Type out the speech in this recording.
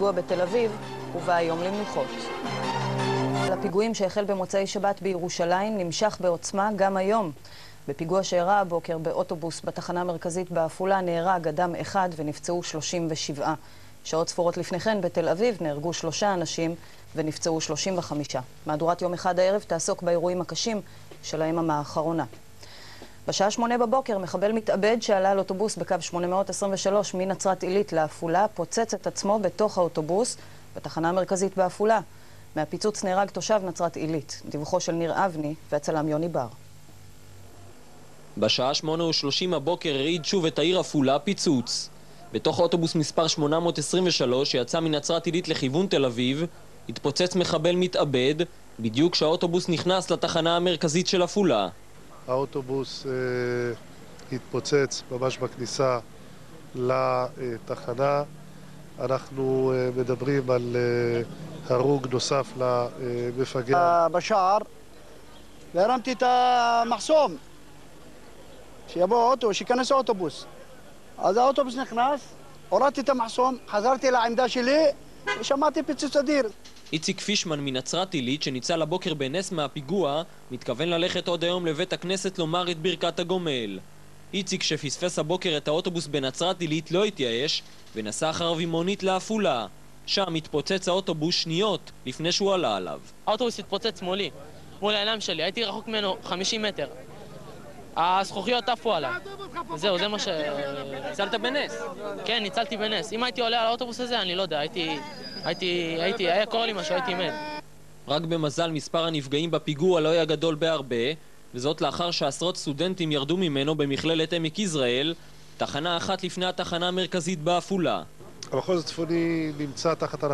פיגוע בתל אביב ובא היום למנוחות. הפיגועים שהחל במוצאי שבת בירושלים נמשך בעוצמה גם היום. בפיגוע שאירע הבוקר באוטובוס בתחנה המרכזית בעפולה נהרג אדם אחד ונפצעו 37. שעות ספורות לפני כן בתל אביב נהרגו 3 אנשים ונפצעו 35. מהדורת יום אחד הערב תעסוק באירועים הקשים של היממה האחרונה. בשעה 8 בבוקר מחבל מתאבד שעלה על אוטובוס בקו 823 מנצרת עילית לעפולה פוצץ את עצמו בתוך האוטובוס בתחנה המרכזית בעפולה. מהפיצוץ נהרג תושב נצרת עילית. דיווחו של ניר אבני והצלם יוני בר. בשעה 8:30 הבוקר הרעיד שוב את העיר עפולה פיצוץ. בתוך אוטובוס מספר 823 שיצא מנצרת עילית לכיוון תל אביב התפוצץ מחבל מתאבד בדיוק כשהאוטובוס נכנס לתחנה המרכזית של עפולה. האוטובוס התפוצץ ממש בכניסה לתחנה. אנחנו מדברים על הרוג נוסף למפגע. בשער והרמתי את המחסום שיבוא אוטו, שיכנס אוטובוס. אז האוטובוס נכנס, הורדתי את המחסום, חזרתי לעמדה שלי ושמעתי פיצוץ אדיר. איציק פישמן מנצרת עילית שניצל הבוקר בנס מהפיגוע מתכוון ללכת עוד היום לבית הכנסת לומר את ברכת הגומל. איציק שפספס הבוקר את האוטובוס בנצרת עילית לא התייאש ונסע אחריו עם מונית לעפולה. שם התפוצץ האוטובוס שניות לפני שהוא עלה עליו. האוטובוס התפוצץ מולי, מול העיניים שלי, הייתי רחוק ממנו 50 מטר. הזכוכיות עפו עליי. וזהו, זה מה ש... ניצלת בנס? כן, ניצלתי בנס. אם הייתי עולה על האוטובוס הזה, אני לא יודע, היה קורה לי משהו, הייתי מת. רק במזל מספר הנפגעים בפיגוע לא היה גדול בהרבה, וזאת לאחר שעשרות סטודנטים ירדו ממנו במכללת עמק יזרעאל, תחנה אחת לפני התחנה המרכזית בעפולה. המחוז הצפוני נמצא תחת